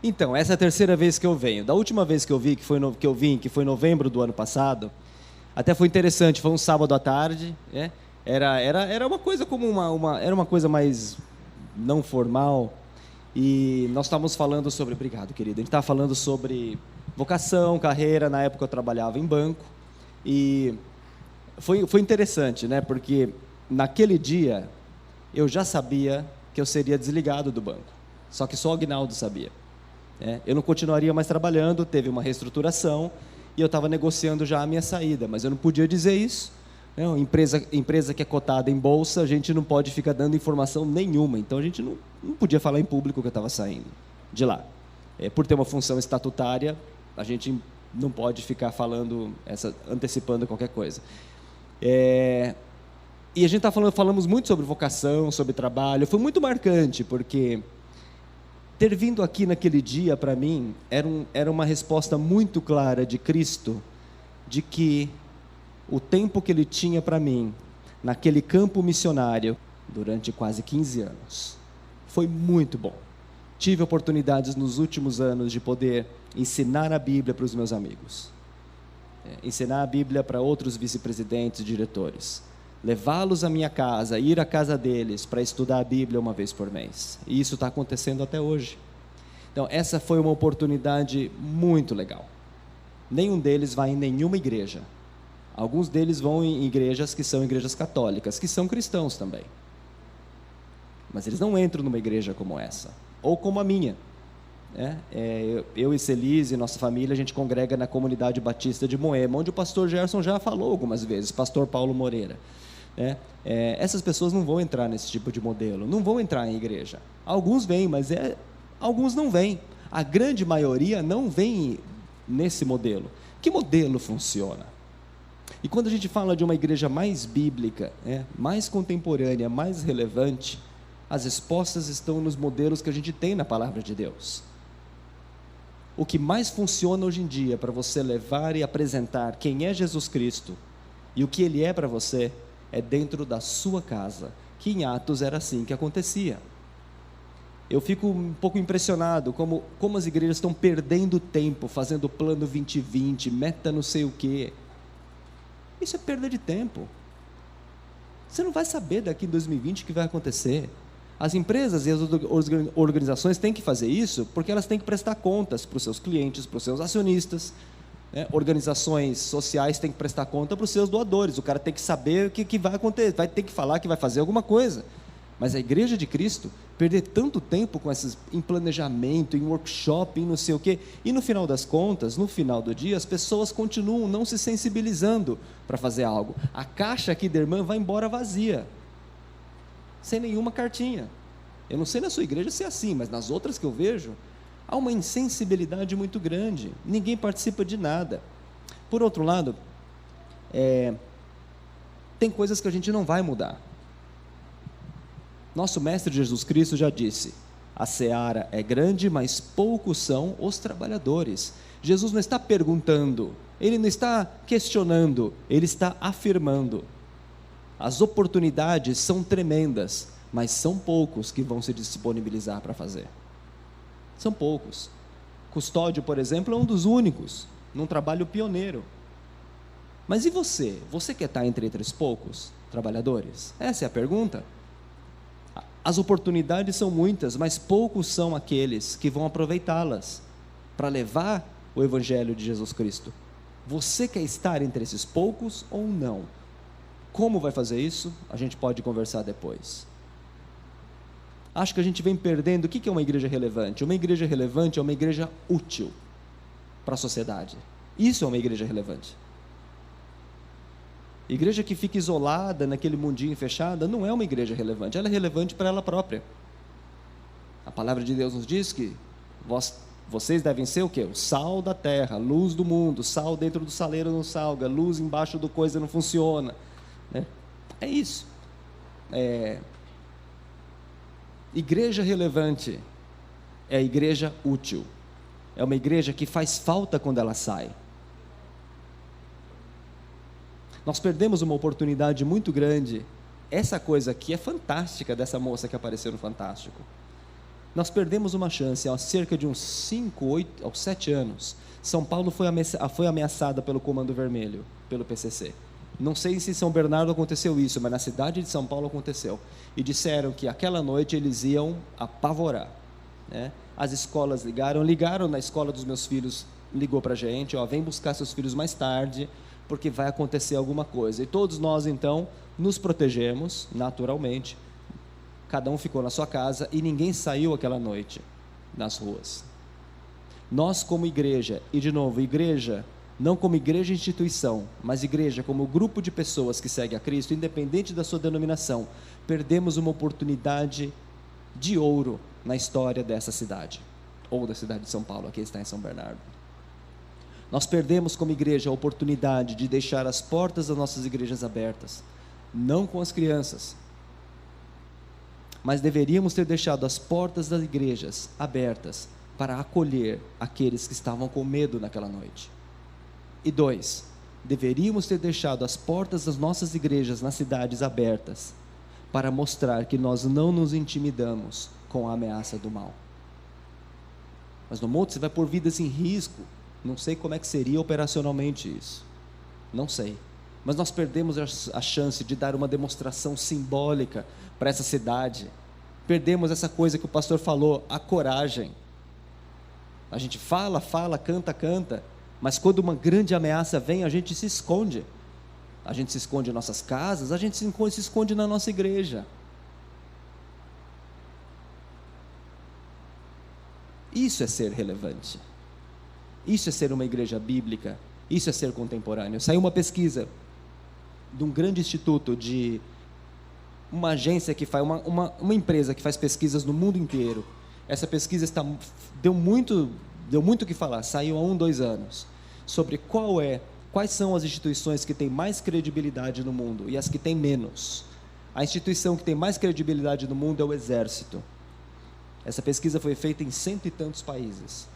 Então, essa é a terceira vez que eu venho. Da última vez que eu vi, que foi em novembro do ano passado, até foi interessante, foi um sábado à tarde, né? Era uma coisa como era uma coisa mais não formal, e nós estávamos falando sobre, obrigado, querido, a gente estava falando sobre vocação, carreira. Na época eu trabalhava em banco, e foi interessante, né? Porque naquele dia eu já sabia que eu seria desligado do banco, só que só o Aguinaldo sabia. Eu não continuaria mais trabalhando, teve uma reestruturação, e eu estava negociando já a minha saída, mas eu não podia dizer isso. Uma empresa que é cotada em bolsa, a gente não pode ficar dando informação nenhuma, então a gente não podia falar em público que eu estava saindo de lá. Por ter uma função estatutária, a gente não pode ficar falando, antecipando qualquer coisa. E a gente falamos muito sobre vocação, sobre trabalho. Foi muito marcante, porque ter vindo aqui naquele dia, para mim, era uma resposta muito clara de Cristo, de que o tempo que Ele tinha para mim, naquele campo missionário, durante quase 15 anos, foi muito bom. Tive oportunidades nos últimos anos de poder ensinar a Bíblia para os meus amigos, ensinar a Bíblia para outros vice-presidentes e diretores, levá-los à minha casa, ir à casa deles para estudar a Bíblia uma vez por mês. E isso está acontecendo até hoje. Então, essa foi uma oportunidade muito legal. Nenhum deles vai em nenhuma igreja. Alguns deles vão em igrejas que são igrejas católicas, que são cristãos também. Mas eles não entram numa igreja como essa, ou como a minha. Eu e Celise, nossa família, a gente congrega na Comunidade Batista de Moema, onde o pastor Gerson já falou algumas vezes, pastor Paulo Moreira. Essas pessoas não vão entrar nesse tipo de modelo, não vão entrar em igreja. Alguns vêm, mas alguns não vêm. A grande maioria não vem nesse modelo. Que modelo funciona? E quando a gente fala de uma igreja mais bíblica, mais contemporânea, mais relevante, as respostas estão nos modelos que a gente tem na palavra de Deus. O que mais funciona hoje em dia para você levar e apresentar quem é Jesus Cristo e o que Ele é para você, é dentro da sua casa, que em Atos era assim que acontecia. Eu fico um pouco impressionado como as igrejas estão perdendo tempo fazendo plano 2020, meta não sei o quê. Isso é perda de tempo. Você não vai saber daqui em 2020 o que vai acontecer. As empresas e as organizações têm que fazer isso porque elas têm que prestar contas para os seus clientes, para os seus acionistas. Organizações sociais têm que prestar conta para os seus doadores. O cara tem que saber o que vai acontecer, vai ter que falar que vai fazer alguma coisa. Mas a igreja de Cristo, perder tanto tempo com essas, em planejamento, em workshop, em não sei o quê, e no final das contas, no final do dia, as pessoas continuam não se sensibilizando para fazer algo. A caixa aqui da irmã vai embora vazia, sem nenhuma cartinha. Eu não sei na sua igreja se é assim, mas nas outras que eu vejo, há uma insensibilidade muito grande, ninguém participa de nada. Por outro lado, tem coisas que a gente não vai mudar. Nosso mestre Jesus Cristo já disse: a seara é grande, mas poucos são os trabalhadores. Jesus não está perguntando, Ele não está questionando, Ele está afirmando. As oportunidades são tremendas, mas são poucos que vão se disponibilizar para fazer. São poucos. Custódio, por exemplo, é um dos únicos, num trabalho pioneiro. Mas e você? Você quer estar entre os poucos trabalhadores? Essa é a pergunta. As oportunidades são muitas, mas poucos são aqueles que vão aproveitá-las para levar o Evangelho de Jesus Cristo. Você quer estar entre esses poucos ou não? Como vai fazer isso? A gente pode conversar depois. Acho que a gente vem perdendo. O que é uma igreja relevante? Uma igreja relevante é uma igreja útil para a sociedade. Isso é uma igreja relevante. Igreja que fica isolada naquele mundinho fechado não é uma igreja relevante, ela é relevante para ela própria. A palavra de Deus nos diz que vocês devem ser o quê? O sal da terra, luz do mundo. Sal dentro do saleiro não salga, luz embaixo do coisa não funciona. É isso. Igreja relevante é a igreja útil. É uma igreja que faz falta quando ela sai. Nós perdemos uma oportunidade muito grande. Essa coisa aqui é fantástica, dessa moça que apareceu no Fantástico. Nós perdemos uma chance há cerca de uns 5, 8, aos 7 anos. São Paulo foi ameaçada pelo Comando Vermelho, pelo PCC. Não sei se em São Bernardo aconteceu isso, mas na cidade de São Paulo aconteceu. E disseram que aquela noite eles iam apavorar, né? As escolas ligaram na escola dos meus filhos, ligou para a gente, vem buscar seus filhos mais tarde, porque vai acontecer alguma coisa. E todos nós, então, nos protegemos, naturalmente. Cada um ficou na sua casa e ninguém saiu aquela noite nas ruas. Nós, como igreja, e de novo, igreja, não como igreja instituição, mas igreja como grupo de pessoas que segue a Cristo, independente da sua denominação, perdemos uma oportunidade de ouro na história dessa cidade, ou da cidade de São Paulo, aqui está em São Bernardo. Nós perdemos como igreja a oportunidade de deixar as portas das nossas igrejas abertas, não com as crianças, mas deveríamos ter deixado as portas das igrejas abertas para acolher aqueles que estavam com medo naquela noite. E 2, deveríamos ter deixado as portas das nossas igrejas nas cidades abertas para mostrar que nós não nos intimidamos com a ameaça do mal. Mas no monte você vai pôr vidas em risco. Não sei como é que seria operacionalmente isso. Não sei. Mas nós perdemos a chance de dar uma demonstração simbólica para essa cidade. Perdemos essa coisa que o pastor falou, a coragem. A gente fala, canta, mas quando uma grande ameaça vem, a gente se esconde. A gente se esconde em nossas casas, a gente se esconde na nossa igreja. Isso é ser relevante. Isso é ser uma igreja bíblica. Isso é ser contemporâneo. Saiu uma pesquisa de um grande instituto, de uma agência que faz, uma empresa que faz pesquisas no mundo inteiro. Essa pesquisa deu muito o que falar, saiu há 2 anos, sobre quais são as instituições que têm mais credibilidade no mundo e as que têm menos. A instituição que tem mais credibilidade no mundo é o Exército. Essa pesquisa foi feita em 100 e tantos países.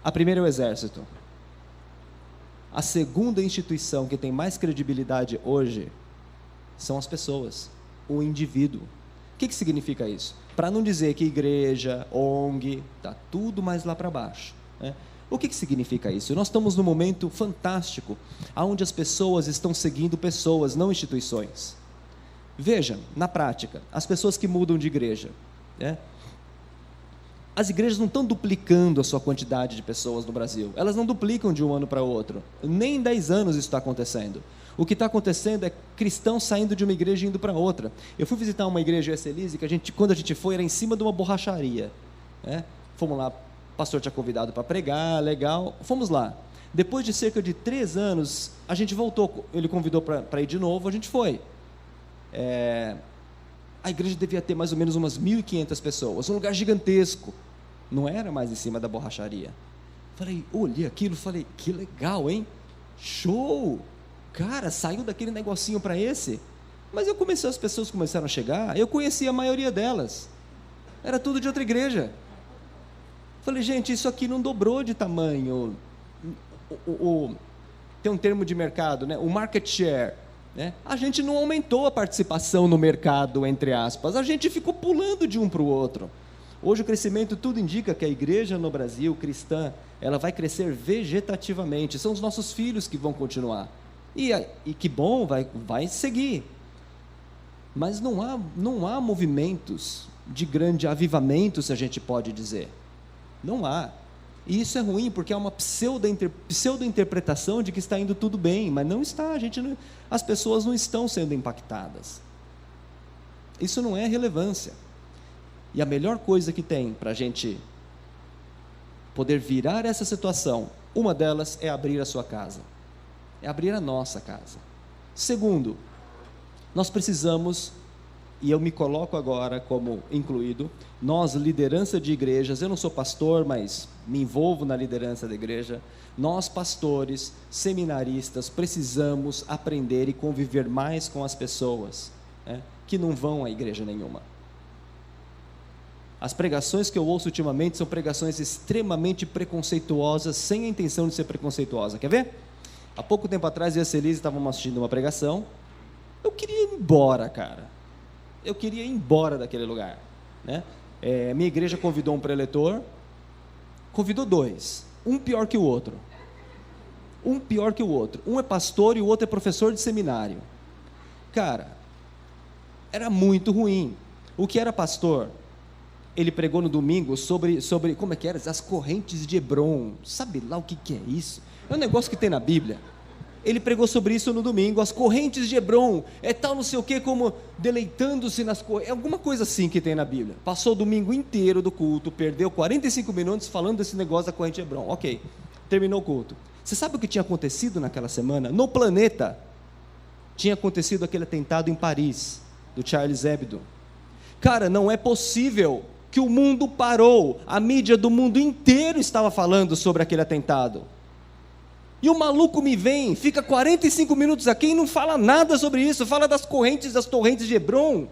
A primeira é o Exército. A segunda instituição que tem mais credibilidade hoje são as pessoas, o indivíduo. O que significa isso? Para não dizer que igreja, ONG, está tudo mais lá para baixo, né? O que significa isso? Nós estamos num momento fantástico, onde as pessoas estão seguindo pessoas, não instituições. Veja, na prática, as pessoas que mudam de igreja, né? As igrejas não estão duplicando a sua quantidade de pessoas no Brasil. Elas não duplicam de um ano para outro. Nem em 10 anos isso está acontecendo. O que está acontecendo é cristãos saindo de uma igreja e indo para outra. Eu fui visitar uma igreja Elise, que quando a gente foi, era em cima de uma borracharia, né? Fomos lá, o pastor tinha convidado para pregar, legal. Fomos lá. Depois de cerca de 3 anos, a gente voltou. Ele convidou para ir de novo, a gente foi. A igreja devia ter mais ou menos umas 1.500 pessoas, um lugar gigantesco. Não era mais em cima da borracharia. Olhei aquilo, falei, que legal, hein? Show! Cara, saiu daquele negocinho para esse. Mas as pessoas começaram a chegar, eu conhecia a maioria delas. Era tudo de outra igreja. Falei, gente, isso aqui não dobrou de tamanho. Tem um termo de mercado, né? O market share. Né? A gente não aumentou a participação no mercado, entre aspas, a gente ficou pulando de um para o outro. Hoje o crescimento, tudo indica que a igreja no Brasil, cristã, ela vai crescer vegetativamente, são os nossos filhos que vão continuar, e que bom, vai seguir, mas não há movimentos de grande avivamento, se a gente pode dizer, não há. E isso é ruim, porque é uma pseudo-interpretação de que está indo tudo bem, mas não está, as pessoas não estão sendo impactadas. Isso não é relevância. E a melhor coisa que tem para a gente poder virar essa situação, uma delas é abrir a sua casa, é abrir a nossa casa. Segundo, nós precisamos, e eu me coloco agora como incluído, nós, liderança de igrejas, eu não sou pastor, mas me envolvo na liderança da igreja, nós pastores, seminaristas, precisamos aprender e conviver mais com as pessoas, né, que não vão a igreja nenhuma. As pregações que eu ouço ultimamente são pregações extremamente preconceituosas, sem a intenção de ser preconceituosa. Quer ver? Há pouco tempo atrás, eu e a Celise estávamos assistindo uma pregação, eu queria ir embora, cara. Eu queria ir embora daquele lugar, né? Minha igreja convidou um preletor, convidou dois, um pior que o outro. Um pior que o outro. Um é pastor e o outro é professor de seminário. Cara, era muito ruim. O que era pastor, ele pregou no domingo sobre como é que era? As correntes de Hebron. Sabe lá o que é isso? É um negócio que tem na Bíblia. Ele pregou sobre isso no domingo, as correntes de Hebron, tal não sei o que, como deleitando-se nas correntes, é alguma coisa assim que tem na Bíblia. Passou o domingo inteiro do culto, perdeu 45 minutos falando desse negócio da corrente de Hebron. Ok, terminou o culto. Você sabe o que tinha acontecido naquela semana? No planeta, tinha acontecido aquele atentado em Paris, do Charles Hebdo. Cara, não é possível que o mundo parou, a mídia do mundo inteiro estava falando sobre aquele atentado. E o maluco me vem, fica 45 minutos aqui e não fala nada sobre isso, fala das torrentes de Hebron.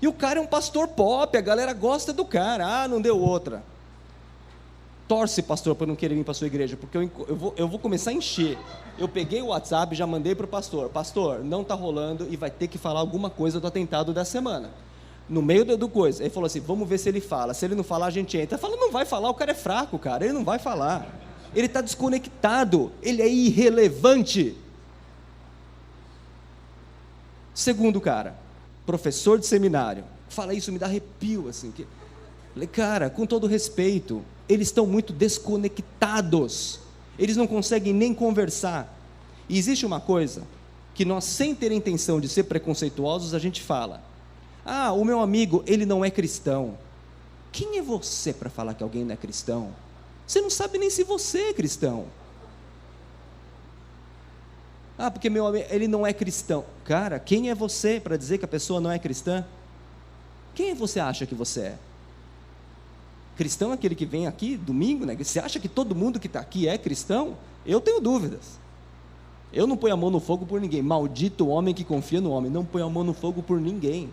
E o cara é um pastor pop, a galera gosta do cara, não deu outra. Torce, pastor, para não querer vir para a sua igreja, porque eu vou começar a encher. Eu peguei o WhatsApp, já mandei para o pastor, não está rolando e vai ter que falar alguma coisa do atentado da semana. No meio do coisa, ele falou assim, vamos ver se ele fala, se ele não falar a gente entra. Ele falou, não vai falar, o cara é fraco, cara, ele não vai falar. Ele está desconectado, ele é irrelevante. Segundo cara, professor de seminário, fala isso, me dá arrepio, assim, falei, cara, com todo respeito, eles estão muito desconectados, eles não conseguem nem conversar, e existe uma coisa, que nós sem ter a intenção de ser preconceituosos, a gente fala, o meu amigo, ele não é cristão. Quem é você para falar que alguém não é cristão? Você não sabe nem se você é cristão. Porque meu amigo, ele não é cristão. Cara, quem é você para dizer que a pessoa não é cristã? Quem você acha que você é? Cristão é aquele que vem aqui domingo, né? Você acha que todo mundo que está aqui é cristão? Eu tenho dúvidas. Eu não ponho a mão no fogo por ninguém. Maldito o homem que confia no homem. Não põe a mão no fogo por ninguém.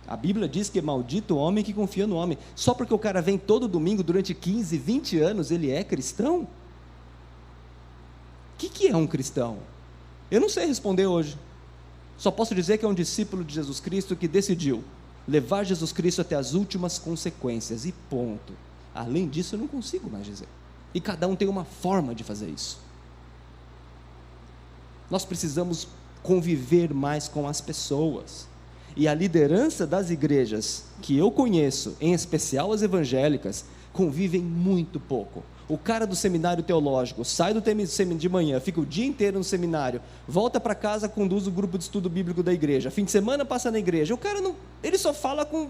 A Bíblia diz que é maldito o homem que confia no homem. Só porque o cara vem todo domingo durante 15, 20 anos, ele é cristão? O que é um cristão? Eu não sei responder hoje. Só posso dizer que é um discípulo de Jesus Cristo que decidiu levar Jesus Cristo até as últimas consequências, e ponto. Além disso, eu não consigo mais dizer. E cada um tem uma forma de fazer isso. Nós precisamos conviver mais com as pessoas. E a liderança das igrejas que eu conheço, em especial as evangélicas, convivem muito pouco. O cara do seminário teológico sai de manhã, fica o dia inteiro no seminário, volta para casa, conduz o grupo de estudo bíblico da igreja, fim de semana passa na igreja, o cara não, ele só fala com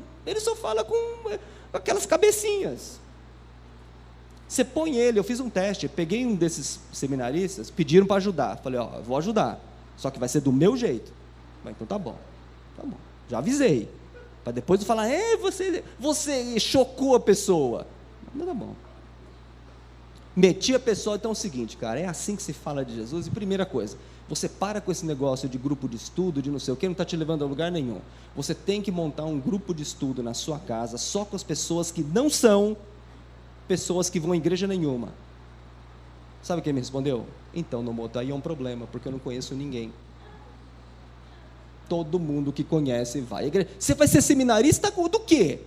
aquelas cabecinhas. Você põe ele, eu fiz um teste, peguei um desses seminaristas, pediram para ajudar, falei, eu vou ajudar, só que vai ser do meu jeito. Então tá bom, já avisei, para depois eu falar, você chocou a pessoa. Não, tá bom. Meti a pessoa, então é o seguinte, cara, é assim que se fala de Jesus. E primeira coisa, você para com esse negócio de grupo de estudo, de não sei o que, não está te levando a lugar nenhum. Você tem que montar um grupo de estudo na sua casa, só com as pessoas que não são pessoas que vão em igreja nenhuma. Sabe quem me respondeu? Então, Nomoto, aí é um problema, porque eu não conheço ninguém. Todo mundo que conhece vai à igreja. Você vai ser seminarista do quê?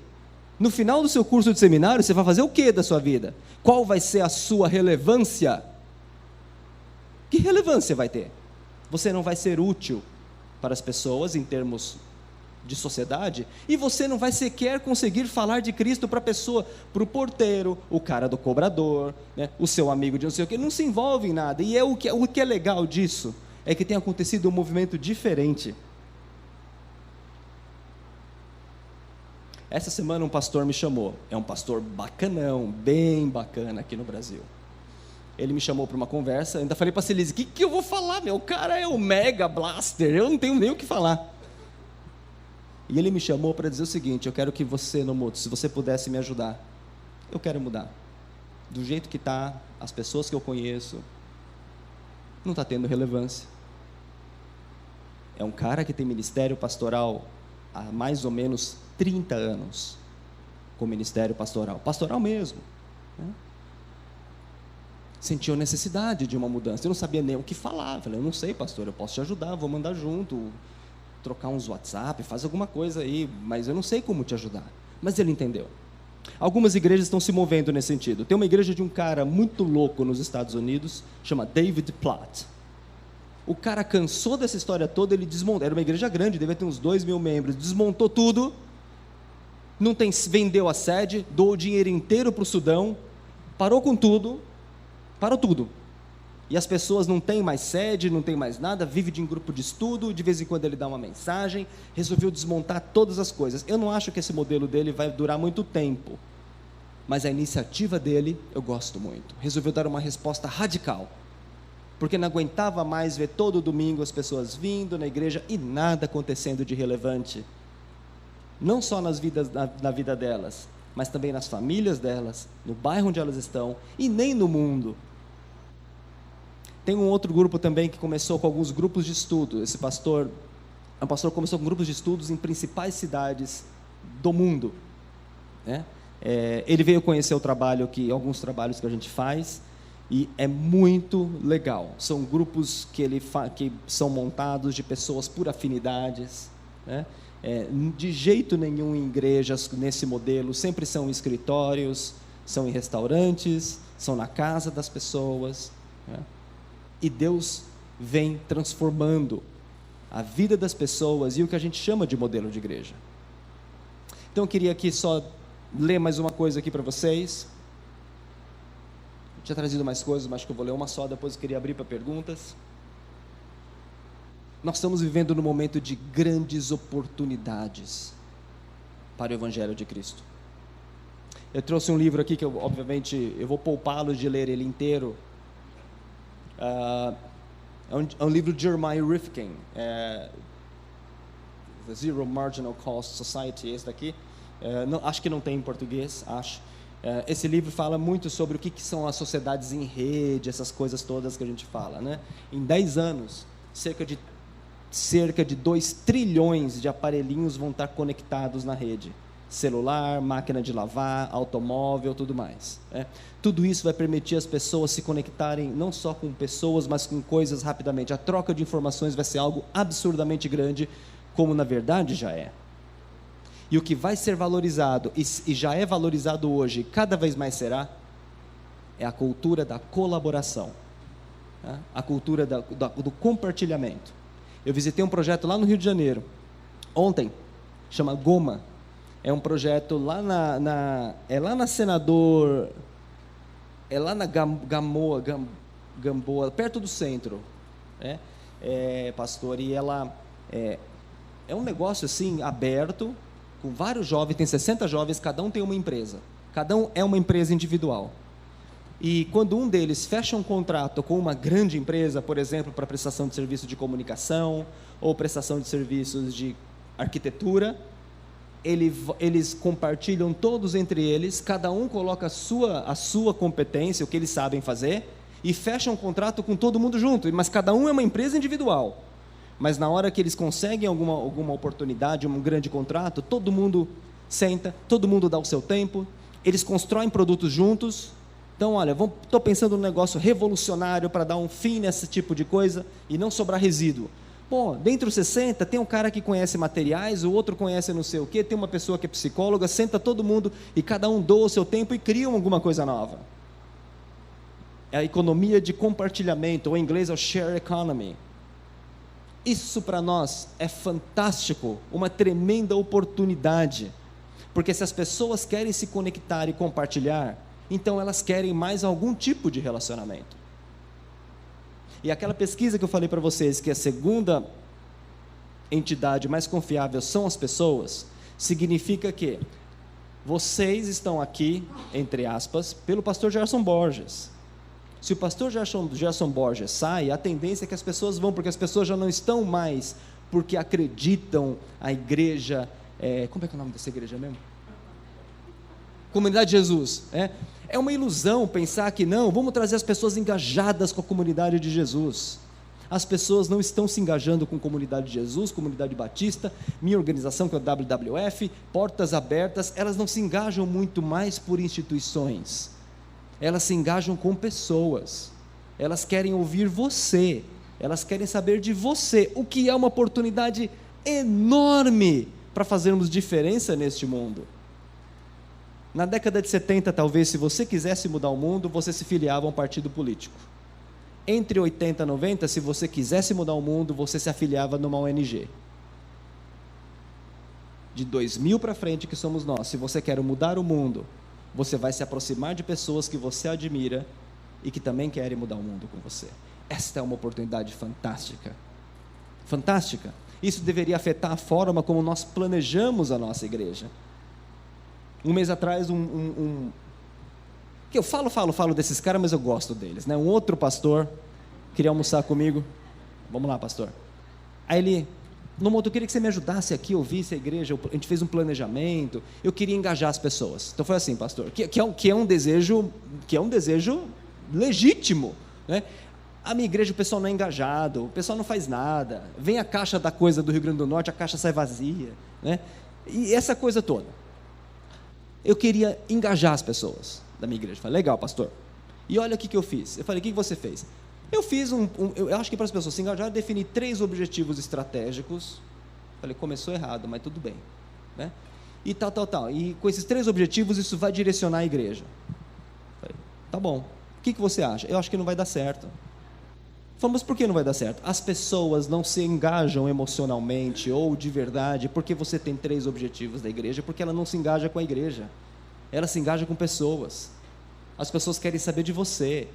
No final do seu curso de seminário, você vai fazer o que da sua vida? Qual vai ser a sua relevância? Que relevância vai ter? Você não vai ser útil para as pessoas em termos de sociedade, e você não vai sequer conseguir falar de Cristo para a pessoa, para o porteiro, o cara do cobrador, né, o seu amigo de não sei o que, não se envolve em nada. E o que é legal disso é que tem acontecido um movimento diferente. Essa semana um pastor me chamou, é um pastor bacanão, bem bacana aqui no Brasil. Ele me chamou para uma conversa, ainda falei para a Celise, o que eu vou falar, meu? O cara é o Mega Blaster, eu não tenho nem o que falar. E ele me chamou para dizer o seguinte, eu quero que você, Nomoto, se você pudesse me ajudar, eu quero mudar. Do jeito que está, as pessoas que eu conheço, não está tendo relevância. É um cara que tem ministério pastoral há mais ou menos 30 anos, com ministério pastoral mesmo, né? Sentiu necessidade de uma mudança, eu não sabia nem o que falar, falei, eu não sei, pastor, eu posso te ajudar, vou mandar junto. trocar uns WhatsApp, faz alguma coisa aí, mas eu não sei como te ajudar. Mas ele entendeu. Algumas igrejas estão se movendo nesse sentido. Tem uma igreja de um cara muito louco nos Estados Unidos, chama David Platt. O cara cansou dessa história toda, ele desmontou. Era uma igreja grande, devia ter uns 2.000 membros. Desmontou tudo, vendeu a sede, doou o dinheiro inteiro para o Sudão, parou com tudo, parou tudo. E as pessoas não têm mais sede, não tem mais nada, vive de um grupo de estudo, de vez em quando ele dá uma mensagem, resolveu desmontar todas as coisas. Eu não acho que esse modelo dele vai durar muito tempo, mas a iniciativa dele eu gosto muito. Resolveu dar uma resposta radical, porque não aguentava mais ver todo domingo as pessoas vindo na igreja e nada acontecendo de relevante, não só na vida delas, mas também nas famílias delas, no bairro onde elas estão e nem no mundo. Tem um outro grupo também que começou com alguns grupos de estudo. Esse pastor começou com grupos de estudos em principais cidades do mundo, né? Ele veio conhecer alguns trabalhos que a gente faz, e é muito legal. São grupos que são montados de pessoas por afinidades, né? De jeito nenhum em igrejas nesse modelo, sempre são em escritórios, são em restaurantes, são na casa das pessoas, né? E Deus vem transformando a vida das pessoas e o que a gente chama de modelo de igreja. Então eu queria aqui só ler mais uma coisa aqui para vocês. Eu tinha trazido mais coisas, mas acho que eu vou ler uma só, depois eu queria abrir para perguntas. Nós estamos vivendo num momento de grandes oportunidades para o Evangelho de Cristo. Eu trouxe um livro aqui que obviamente eu vou poupá-lo de ler ele inteiro. É um livro de Jeremiah Rifkin, The Zero Marginal Cost Society, esse daqui. Acho que não tem em português, acho. Esse livro fala muito sobre o que são as sociedades em rede, essas coisas todas que a gente fala, né? Em 10 anos, cerca de 2 trilhões de aparelhinhos vão estar conectados na rede. Celular, máquina de lavar, automóvel, tudo mais, né? Tudo isso vai permitir as pessoas se conectarem não só com pessoas, mas com coisas rapidamente. A troca de informações vai ser algo absurdamente grande, como na verdade já é. E o que vai ser valorizado, e já é valorizado hoje, e cada vez mais será, é a cultura da colaboração, né? A cultura do compartilhamento. Eu visitei um projeto lá no Rio de Janeiro, ontem, chama Goma. É um projeto lá na Senador, lá na Gamboa, perto do centro, né? Pastor, e ela é um negócio assim, aberto, com vários jovens, tem 60 jovens, cada um tem uma empresa, cada um é uma empresa individual. E quando um deles fecha um contrato com uma grande empresa, por exemplo, para prestação de serviço de comunicação, ou prestação de serviços de arquitetura, eles compartilham todos entre eles, cada um coloca a sua competência, o que eles sabem fazer, e fecham um contrato com todo mundo junto, mas cada um é uma empresa individual. Mas na hora que eles conseguem alguma oportunidade, um grande contrato, todo mundo senta, todo mundo dá o seu tempo, eles constroem produtos juntos. Então, olha, estou pensando num negócio revolucionário para dar um fim nesse tipo de coisa e não sobrar resíduo. Pô, dentre os 60, tem um cara que conhece materiais, o outro conhece não sei o quê, tem uma pessoa que é psicóloga, senta todo mundo e cada um doa o seu tempo e criam alguma coisa nova. É a economia de compartilhamento, ou em inglês é o share economy. Isso para nós é fantástico, uma tremenda oportunidade, porque se as pessoas querem se conectar e compartilhar, então elas querem mais algum tipo de relacionamento. E aquela pesquisa que eu falei para vocês, que a segunda entidade mais confiável são as pessoas, significa que vocês estão aqui, entre aspas, pelo pastor Gerson Borges. Se o pastor Gerson Borges sai, a tendência é que as pessoas vão, porque as pessoas já não estão mais porque acreditam a igreja, como é que é o nome dessa igreja mesmo? Comunidade de Jesus, É uma ilusão pensar que não, vamos trazer as pessoas engajadas com a comunidade de Jesus. As pessoas não estão se engajando com a comunidade de Jesus, comunidade batista, minha organização que é o WWF, Portas Abertas, elas não se engajam muito mais por instituições, elas se engajam com pessoas, elas querem ouvir você, elas querem saber de você, o que é uma oportunidade enorme para fazermos diferença neste mundo. Na década de 70, talvez, se você quisesse mudar o mundo, você se filiava a um partido político. Entre 80 e 90, se você quisesse mudar o mundo, você se afiliava numa ONG. De 2000 para frente, que somos nós, se você quer mudar o mundo, você vai se aproximar de pessoas que você admira e que também querem mudar o mundo com você. Esta é uma oportunidade fantástica. Fantástica. Isso deveria afetar a forma como nós planejamos a nossa igreja. Um mês atrás, que eu falo desses caras, mas eu gosto deles, né? Um outro pastor queria almoçar comigo. Vamos lá, pastor. Aí ele, Nomoto, eu queria que você me ajudasse aqui, ouvisse a igreja, a gente fez um planejamento, eu queria engajar as pessoas. Então foi assim, pastor, que é um desejo legítimo, né? A minha igreja, o pessoal não é engajado, o pessoal não faz nada, vem a caixa da coisa do Rio Grande do Norte, a caixa sai vazia, né? E essa coisa toda. Eu queria engajar as pessoas da minha igreja. Eu falei, legal, pastor. E olha o que eu fiz. Eu falei, o que você fez? Eu fiz eu acho que para as pessoas se engajarem, eu defini 3 objetivos estratégicos. Eu falei, começou errado, mas tudo bem, né? E tal. E com esses 3 objetivos, isso vai direcionar a igreja. Eu falei, tá bom. O que você acha? Eu acho que não vai dar certo. Falei, mas por que não vai dar certo? As pessoas não se engajam emocionalmente ou de verdade porque você tem 3 objetivos da igreja, porque ela não se engaja com a igreja. Ela se engaja com pessoas. As pessoas querem saber de você.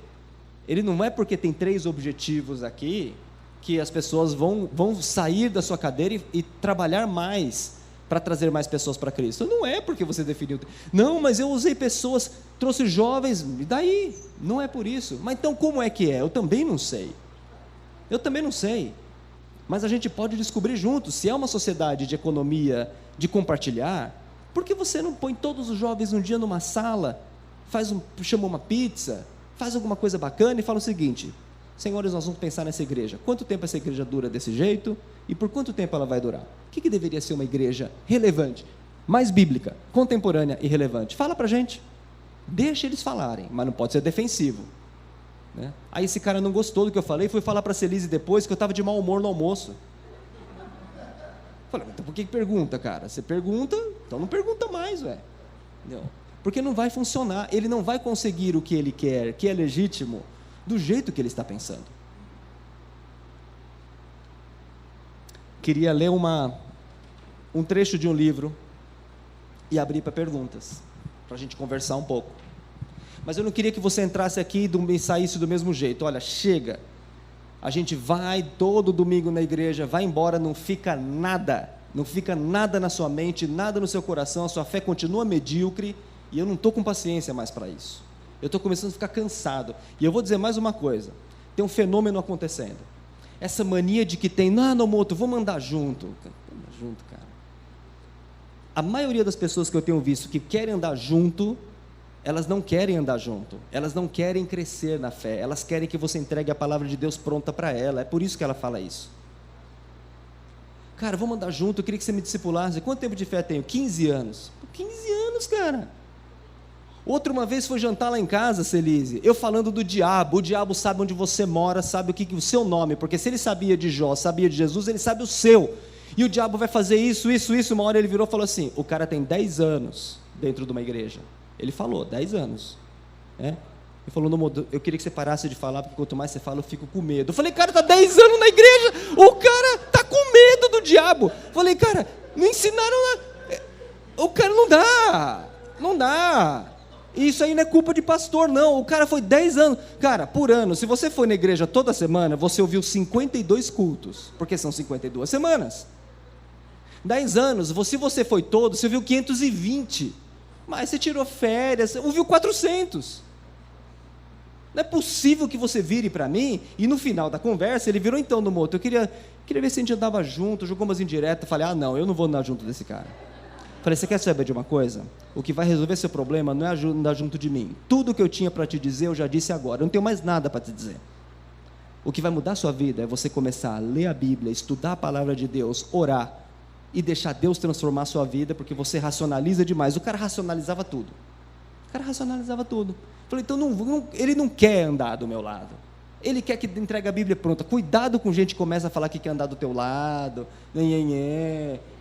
Ele não é porque tem 3 objetivos aqui que as pessoas vão sair da sua cadeira e trabalhar mais para trazer mais pessoas para Cristo. Não é porque você definiu. Não, mas eu usei pessoas, trouxe jovens, e daí? Não é por isso. Mas então como é que é? Eu também não sei. Mas a gente pode descobrir juntos. Se é uma sociedade de economia, de compartilhar, por que você não põe todos os jovens um dia numa sala, chama uma pizza, faz alguma coisa bacana e fala o seguinte: senhores, nós vamos pensar nessa igreja. Quanto tempo essa igreja dura desse jeito? E por quanto tempo ela vai durar? O que deveria ser uma igreja relevante, mais bíblica, contemporânea e relevante? Fala pra gente. Deixa eles falarem, mas não pode ser defensivo, né? Aí esse cara não gostou do que eu falei, foi falar para a Celise depois que eu estava de mau humor no almoço. Falei, então por que pergunta, cara? Você pergunta, então não pergunta mais, velho. Porque não vai funcionar, ele não vai conseguir o que ele quer, que é legítimo, do jeito que ele está pensando. Queria ler um trecho de um livro e abrir para perguntas, para a gente conversar um pouco. Mas eu não queria que você entrasse aqui e saísse do mesmo jeito. Olha, chega, a gente vai todo domingo na igreja, vai embora, não fica nada na sua mente, nada no seu coração, a sua fé continua medíocre, e eu não estou com paciência mais para isso. Eu estou começando a ficar cansado. E eu vou dizer mais uma coisa, tem um fenômeno acontecendo, essa mania de que tem, Nomoto, vamos andar junto. Anda junto, cara. A maioria das pessoas que eu tenho visto que querem andar junto, elas não querem andar junto, elas não querem crescer na fé, elas querem que você entregue a palavra de Deus pronta para ela, é por isso que ela fala isso. Cara, vamos andar junto, eu queria que você me discipulasse. Quanto tempo de fé tenho? 15 anos. 15 anos, cara. Uma vez foi jantar lá em casa, Celise, eu falando do diabo. O diabo sabe onde você mora, sabe o seu nome, porque se ele sabia de Jó, sabia de Jesus, ele sabe o seu. E o diabo vai fazer isso. Uma hora ele virou e falou assim: o cara tem 10 anos dentro de uma igreja. Ele falou, 10 anos. Ele falou, eu queria que você parasse de falar, porque quanto mais você fala, eu fico com medo. Eu falei, cara, tá 10 anos na igreja, o cara tá com medo do diabo. Eu falei, cara, não ensinaram o cara não dá. E isso aí não é culpa de pastor, não. O cara foi 10 anos. Cara, por ano, se você for na igreja toda semana, você ouviu 52 cultos, porque são 52 semanas. 10 anos, se você foi todo, você ouviu 520. Mas você tirou férias, ouviu 400. Não é possível que você vire para mim, e no final da conversa, ele virou então no moto, eu queria ver se a gente andava junto, jogou umas indiretas, falei, não, eu não vou andar junto desse cara. Falei, você quer saber de uma coisa? O que vai resolver seu problema não é andar junto de mim. Tudo que eu tinha para te dizer, eu já disse agora, eu não tenho mais nada para te dizer. O que vai mudar a sua vida é você começar a ler a Bíblia, estudar a palavra de Deus, orar, e deixar Deus transformar a sua vida, porque você racionaliza demais. O cara racionalizava tudo. Falei, então ele não quer andar do meu lado. Ele quer que entregue a Bíblia pronta. Cuidado com gente que começa a falar que quer andar do teu lado,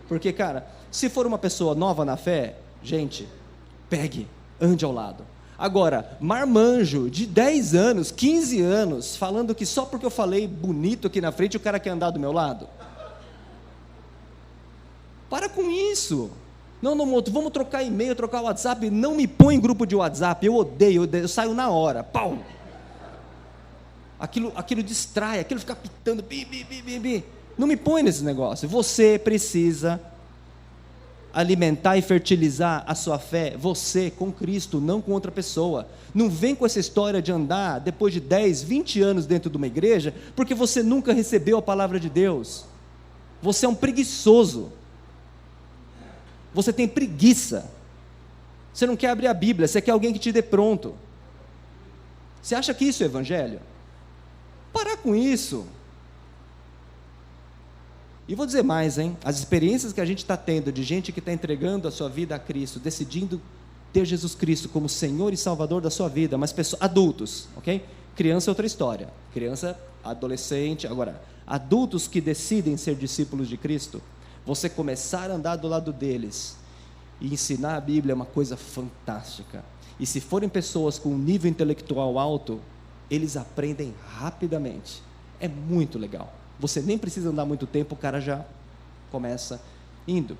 porque, cara, se for uma pessoa nova na fé, gente, pegue, ande ao lado. Agora, marmanjo de 10 anos, 15 anos, falando que só porque eu falei bonito aqui na frente, o cara quer andar do meu lado. Para com isso. Não, vamos trocar e-mail, trocar WhatsApp. Não me põe em grupo de WhatsApp, eu odeio, eu saio na hora. Pau! Aquilo distrai, aquilo fica pitando, bi. Não me põe nesse negócio. Você precisa alimentar e fertilizar a sua fé, você com Cristo, não com outra pessoa. Não vem com essa história de andar depois de 10, 20 anos dentro de uma igreja, porque você nunca recebeu a palavra de Deus. Você é um preguiçoso. Você tem preguiça. Você não quer abrir a Bíblia, você quer alguém que te dê pronto. Você acha que isso é evangelho? Parar com isso. E vou dizer mais, hein? As experiências que a gente está tendo de gente que está entregando a sua vida a Cristo, decidindo ter Jesus Cristo como Senhor e Salvador da sua vida, mas adultos, ok? Criança é outra história. Criança, adolescente, agora, adultos que decidem ser discípulos de Cristo, você começar a andar do lado deles e ensinar a Bíblia é uma coisa fantástica. E se forem pessoas com um nível intelectual alto, eles aprendem rapidamente. É muito legal. Você nem precisa andar muito tempo, o cara já começa indo.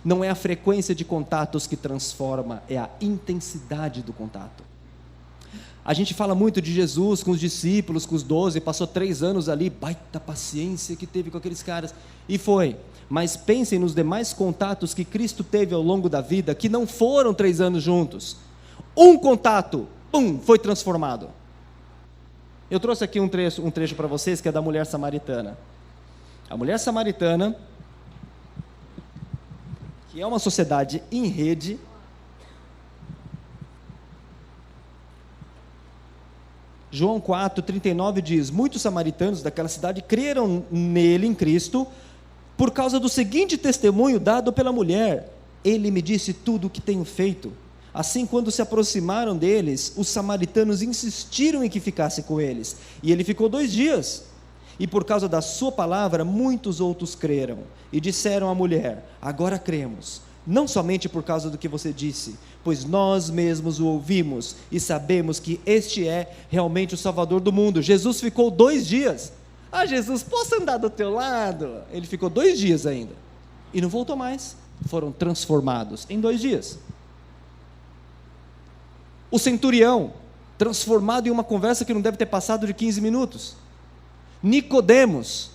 Não é a frequência de contatos que transforma, é a intensidade do contato. A gente fala muito de Jesus com os discípulos, com os 12, passou 3 anos ali, baita paciência que teve com aqueles caras, e foi. Mas pensem nos demais contatos que Cristo teve ao longo da vida, que não foram 3 anos juntos. Um contato, foi transformado. Eu trouxe aqui um trecho para vocês, que é da mulher samaritana. A mulher samaritana, que é uma sociedade em rede, João 4:39 diz: muitos samaritanos daquela cidade creram nele, em Cristo, por causa do seguinte testemunho dado pela mulher: ele me disse tudo o que tenho feito. Assim, quando se aproximaram deles, os samaritanos insistiram em que ficasse com eles, e ele ficou 2 dias, e por causa da sua palavra, muitos outros creram, e disseram à mulher: agora cremos, não somente por causa do que você disse, pois nós mesmos o ouvimos, e sabemos que este é realmente o Salvador do mundo. Jesus ficou 2 dias, Jesus, posso andar do teu lado? Ele ficou 2 dias ainda, e não voltou mais. Foram transformados em 2 dias. O centurião, transformado em uma conversa que não deve ter passado de 15 minutos. Nicodemos,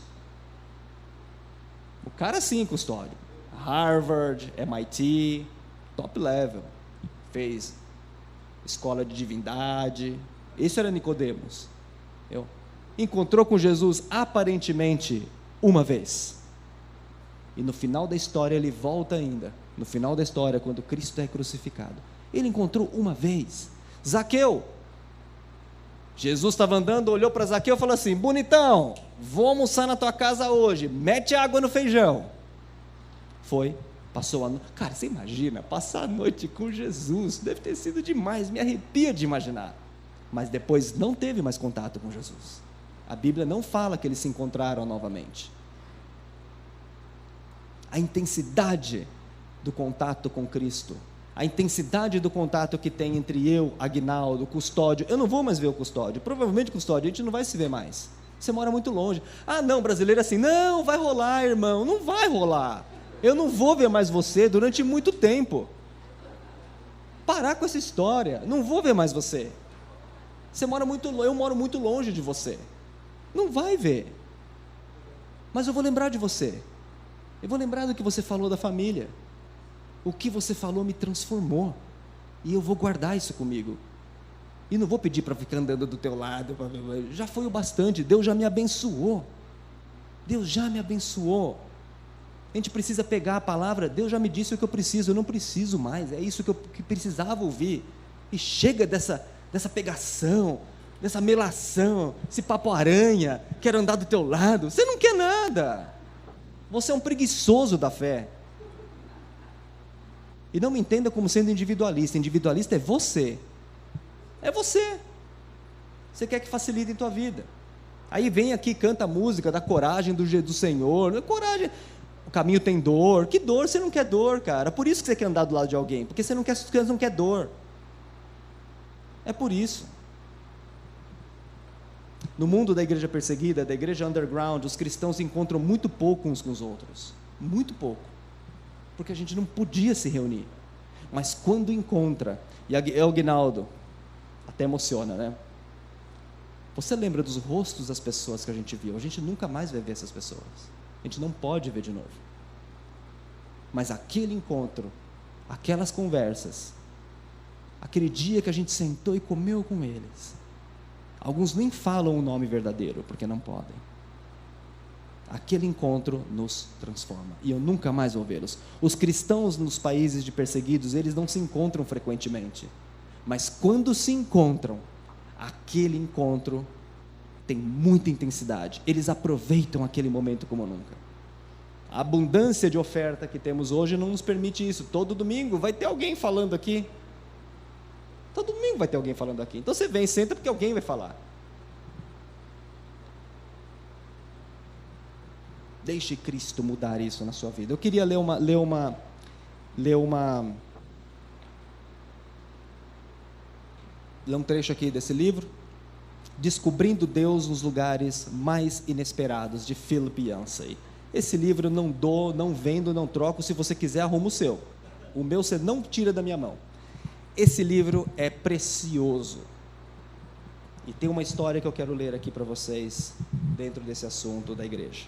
o cara sim, custódio, Harvard, MIT, top level, fez escola de divindade. Esse era Nicodemos. Encontrou com Jesus aparentemente uma vez, e no final da história ele volta ainda. No final da história, quando Cristo é crucificado, ele encontrou uma vez. Zaqueu, Jesus estava andando, olhou para Zaqueu e falou assim: bonitão, vou almoçar na tua casa hoje, mete água no feijão. Foi, passou a noite. Cara, você imagina, passar a noite com Jesus, deve ter sido demais, me arrepia de imaginar. Mas depois não teve mais contato com Jesus. A Bíblia não fala que eles se encontraram novamente. A intensidade do contato com Cristo, a intensidade do contato que tem entre eu, Aguinaldo, o custódio. Eu não vou mais ver o custódio, provavelmente o custódio, a gente não vai se ver mais, você mora muito longe. Não, brasileiro é assim, não, vai rolar, irmão, não vai rolar, eu não vou ver mais você durante muito tempo. Parar com essa história, não vou ver mais você. Eu moro muito longe de você, não vai ver, mas eu vou lembrar de você, eu vou lembrar do que você falou da família. O que você falou me transformou, e eu vou guardar isso comigo, e não vou pedir para ficar andando do teu lado, já foi o bastante, Deus já me abençoou, a gente precisa pegar a palavra, Deus já me disse o que eu preciso, eu não preciso mais, é isso que precisava ouvir, e chega dessa pegação, dessa melação, esse papo aranha, quero andar do teu lado, você não quer nada, você é um preguiçoso da fé. E não me entenda como sendo individualista. Individualista é você. Você quer que facilite em tua vida. Aí vem aqui, canta a música da coragem do Senhor. Coragem. O caminho tem dor. Que dor? Você não quer dor, cara. Por isso que você quer andar do lado de alguém. Porque você não quer dor. É por isso. No mundo da igreja perseguida, da igreja underground, os cristãos se encontram muito pouco uns com os outros. Muito pouco. Porque a gente não podia se reunir. Mas quando encontra, e o Guinaldo até emociona, né? Você lembra dos rostos das pessoas que a gente viu? A gente nunca mais vai ver essas pessoas. A gente não pode ver de novo. Mas aquele encontro, aquelas conversas, aquele dia que a gente sentou e comeu com eles, alguns nem falam o nome verdadeiro, porque não podem. Aquele encontro nos transforma, e eu nunca mais vou vê-los. Os cristãos nos países de perseguidos, eles não se encontram frequentemente, mas quando se encontram, aquele encontro tem muita intensidade, eles aproveitam aquele momento como nunca. A abundância de oferta que temos hoje não nos permite isso. Todo domingo vai ter alguém falando aqui. Todo domingo vai ter alguém falando aqui. Então você vem, senta, porque alguém vai falar. Deixe Cristo mudar isso na sua vida. Eu queria ler um trecho aqui desse livro, Descobrindo Deus nos Lugares Mais Inesperados, de Philip Yancey. Esse livro eu não dou, não vendo, não troco. Se você quiser, arruma o seu. O meu você não tira da minha mão. Esse livro é precioso. E tem uma história que eu quero ler aqui para vocês, dentro desse assunto da igreja.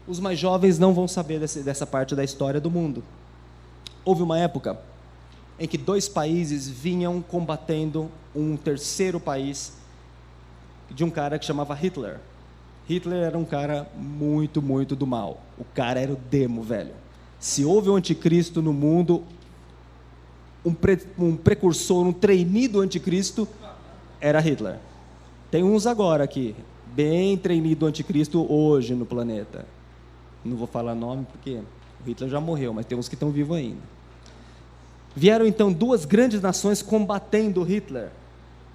Os mais jovens não vão saber dessa parte da história do mundo. Houve uma época em que 2 países vinham combatendo um terceiro país, de um cara que chamava Hitler. Hitler era um cara muito, muito do mal. O cara era o demo, velho. Se houve um anticristo no mundo, um precursor, um trainee do anticristo, era Hitler. Tem uns agora aqui, bem trainee do anticristo hoje no planeta. Não vou falar nome porque o Hitler já morreu, mas tem uns que estão vivos ainda. Vieram então 2 grandes nações combatendo Hitler.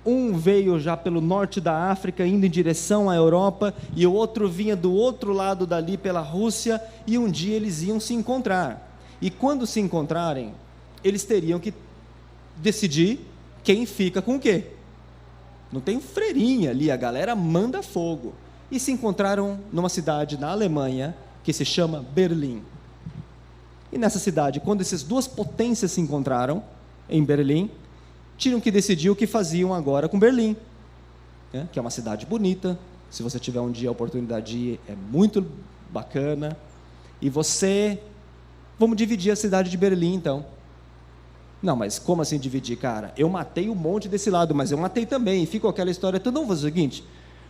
Um veio já pelo norte da África, indo em direção à Europa, e o outro vinha do outro lado dali, pela Rússia, e um dia eles iam se encontrar. E quando se encontrarem, eles teriam que decidir quem fica com o quê. Não tem freirinha ali, a galera manda fogo. E se encontraram numa cidade na Alemanha, que se chama Berlim. E nessa cidade, quando essas 2 potências se encontraram, em Berlim, tinham que decidir o que faziam agora com Berlim, né? Que é uma cidade bonita. Se você tiver um dia a oportunidade de ir, é muito bacana. E vamos dividir a cidade de Berlim, então. Não, mas como assim dividir, cara? Eu matei um monte desse lado, mas eu matei também. E ficou aquela história, então vamos fazer o seguinte,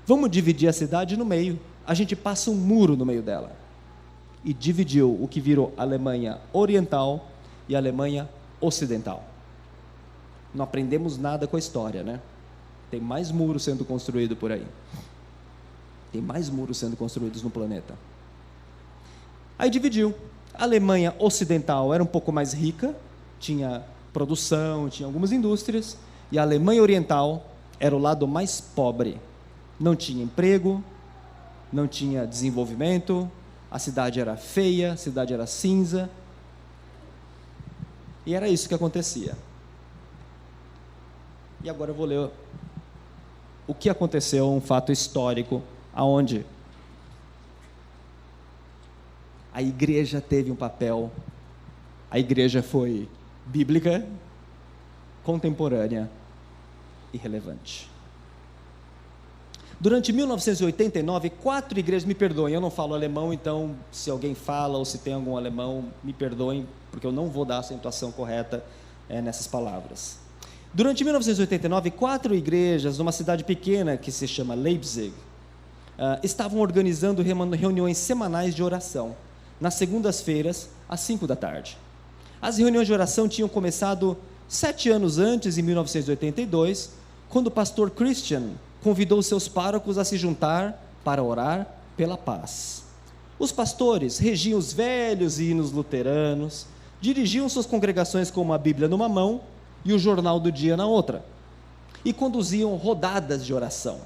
vamos dividir a cidade no meio. A gente passa um muro no meio dela. E dividiu o que virou Alemanha Oriental e Alemanha Ocidental. Não aprendemos nada com a história, né? Tem mais muros sendo construídos por aí. Tem mais muros sendo construídos no planeta. Aí dividiu. A Alemanha Ocidental era um pouco mais rica, tinha produção, tinha algumas indústrias, e a Alemanha Oriental era o lado mais pobre. Não tinha emprego, não tinha desenvolvimento, a cidade era feia, a cidade era cinza. E era isso que acontecia. E agora eu vou ler o que aconteceu, um fato histórico, aonde a igreja teve um papel. A igreja foi bíblica, contemporânea e relevante. Durante 1989, 4 igrejas, me perdoem, eu não falo alemão, então se alguém fala ou se tem algum alemão, me perdoem, porque eu não vou dar a acentuação correta nessas palavras. Durante 1989, 4 igrejas numa cidade pequena que se chama Leipzig estavam organizando reuniões semanais de oração, nas segundas-feiras, às 5 da tarde. As reuniões de oração tinham começado 7 anos antes, em 1982, quando o pastor Christian convidou seus párocos a se juntar para orar pela paz. Os pastores regiam os velhos hinos luteranos, dirigiam suas congregações com uma Bíblia numa mão e o jornal do dia na outra. e conduziam rodadas de oração.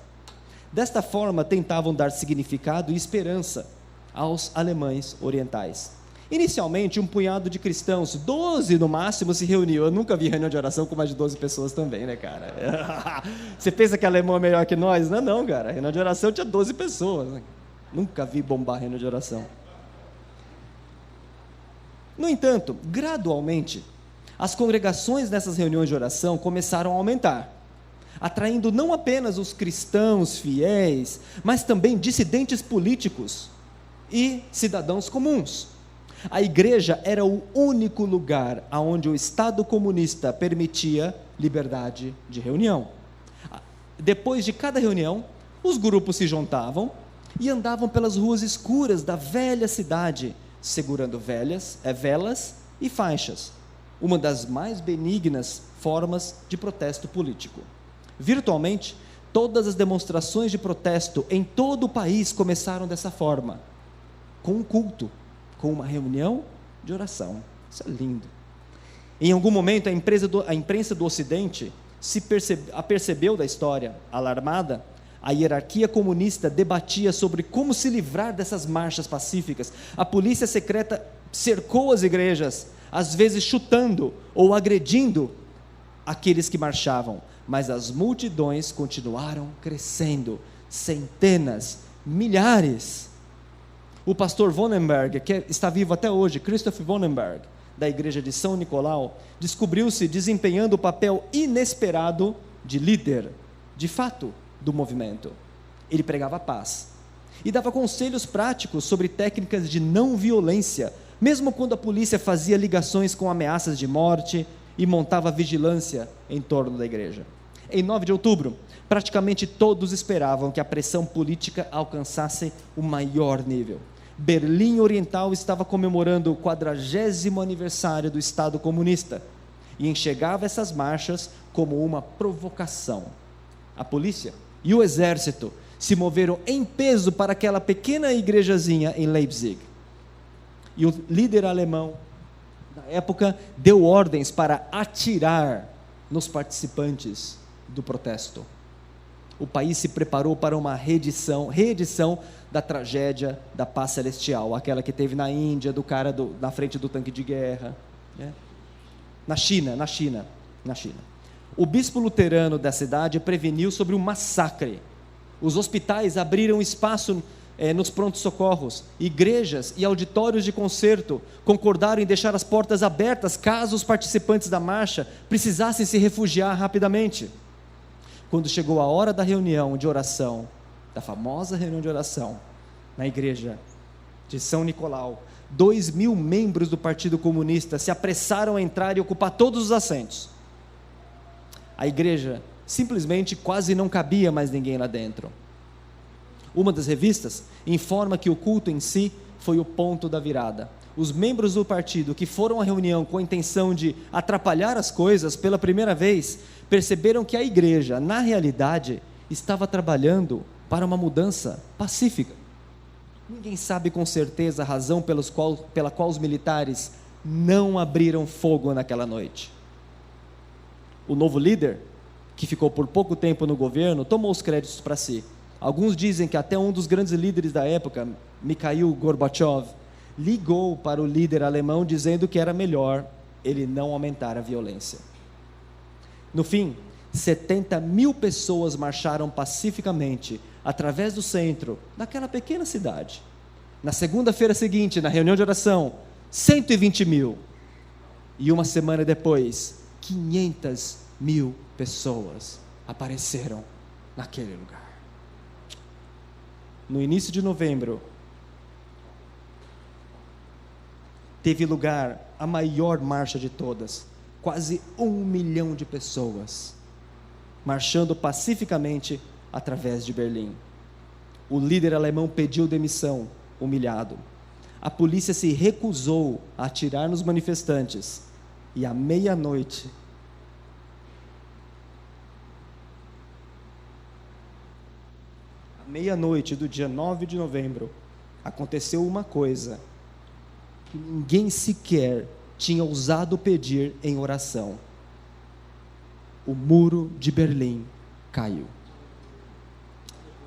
Desta forma, tentavam dar significado e esperança aos alemães orientais. Inicialmente, um punhado de cristãos, 12 no máximo, se reuniu. Eu nunca vi reunião de oração com mais de 12 pessoas também, né, cara? Você pensa que alemão é melhor que nós? Não, não, cara. Reunião de oração tinha 12 pessoas. Né? Nunca vi bombar reunião de oração. No entanto, gradualmente, as congregações nessas reuniões de oração começaram a aumentar, atraindo não apenas os cristãos fiéis, mas também dissidentes políticos e cidadãos comuns. A igreja era o único lugar onde o Estado comunista permitia liberdade de reunião. Depois de cada reunião, os grupos se juntavam e andavam pelas ruas escuras da velha cidade, segurando velas e faixas, uma das mais benignas formas de protesto político. Virtualmente, todas as demonstrações de protesto em todo o país começaram dessa forma, com um culto, com uma reunião de oração. Isso é lindo. Em algum momento, a imprensa do Ocidente percebeu da história. Alarmada, a hierarquia comunista debatia sobre como se livrar dessas marchas pacíficas. A polícia secreta cercou as igrejas, às vezes chutando ou agredindo aqueles que marchavam, mas as multidões continuaram crescendo, centenas, milhares. O pastor Wonenberg, que está vivo até hoje, Christoph Wonenberg, da igreja de São Nicolau, descobriu-se desempenhando o papel inesperado de líder, de fato, do movimento. Ele pregava paz e dava conselhos práticos sobre técnicas de não violência, mesmo quando a polícia fazia ligações com ameaças de morte e montava vigilância em torno da igreja. Em 9 de outubro, praticamente todos esperavam que a pressão política alcançasse o maior nível. Berlim Oriental estava comemorando o 40º aniversário do Estado comunista e enxergava essas marchas como uma provocação. A polícia e o exército se moveram em peso para aquela pequena igrejazinha em Leipzig. E o líder alemão, na época, deu ordens para atirar nos participantes do protesto. O país se preparou para uma reedição da tragédia da paz celestial, aquela que teve na Índia, do cara na frente do tanque de guerra, né? Na China. O bispo luterano da cidade preveniu sobre um massacre. Os hospitais abriram espaço nos prontos-socorros, igrejas e auditórios de concerto concordaram em deixar as portas abertas caso os participantes da marcha precisassem se refugiar rapidamente. Quando chegou a hora da reunião de oração, da famosa reunião de oração, na igreja de São Nicolau, 2.000 membros do Partido Comunista se apressaram a entrar e ocupar todos os assentos. A igreja simplesmente quase não cabia mais ninguém lá dentro. Uma das revistas informa que o culto em si foi o ponto da virada. Os membros do partido que foram à reunião com a intenção de atrapalhar as coisas pela primeira vez, perceberam que a igreja, na realidade, estava trabalhando para uma mudança pacífica. Ninguém sabe com certeza a razão pela qual os militares não abriram fogo naquela noite. O novo líder, que ficou por pouco tempo no governo, tomou os créditos para si. Alguns dizem que até um dos grandes líderes da época, Mikhail Gorbachev, ligou para o líder alemão dizendo que era melhor ele não aumentar a violência. No fim, 70.000 pessoas marcharam pacificamente através do centro daquela pequena cidade. Na segunda-feira seguinte, na reunião de oração, 120.000. E uma semana depois, 500.000 pessoas apareceram naquele lugar. No início de novembro, teve lugar a maior marcha de todas, quase 1 milhão de pessoas, marchando pacificamente através de Berlim. O líder alemão pediu demissão, humilhado. A polícia se recusou a atirar nos manifestantes, e à meia-noite, do dia 9 de novembro, aconteceu uma coisa que ninguém sequer tinha ousado pedir em oração. o muro de Berlim caiu.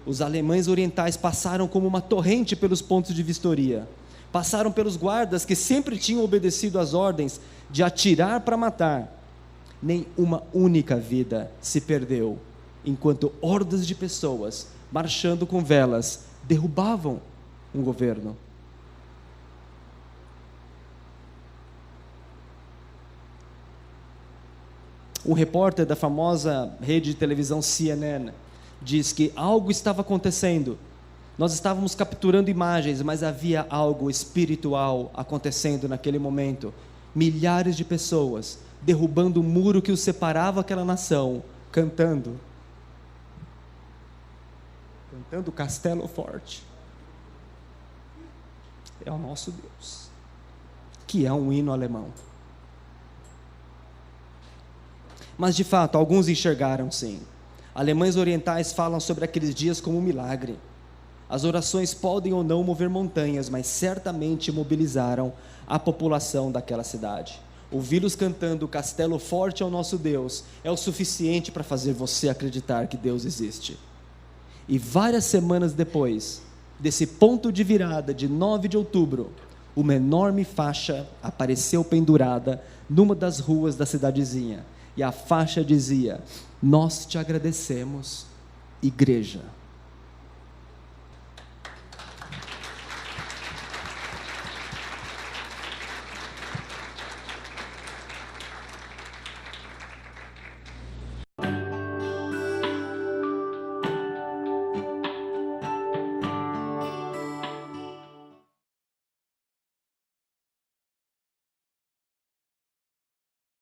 Os alemães orientais passaram como uma torrente pelos pontos de vistoria. Passaram pelos guardas que sempre tinham obedecido às ordens de atirar para matar. Nem uma única vida se perdeu, enquanto hordas de pessoas, marchando com velas, derrubavam um governo. Um repórter da famosa rede de televisão CNN diz que algo estava acontecendo. Nós estávamos capturando imagens, mas havia algo espiritual acontecendo naquele momento. Milhares de pessoas derrubando o muro que os separava daquela nação, cantando Castelo Forte. É o nosso Deus, que é um hino alemão. Mas de fato, alguns enxergaram sim. Alemães orientais falam sobre aqueles dias como um milagre. As orações podem ou não mover montanhas, mas certamente mobilizaram a população daquela cidade. Ouvi-los cantando Castelo Forte é o nosso Deus é o suficiente para fazer você acreditar que Deus existe. E várias semanas depois desse ponto de virada de 9 de outubro, uma enorme faixa apareceu pendurada numa das ruas da cidadezinha. E a faixa dizia: nós te agradecemos, igreja.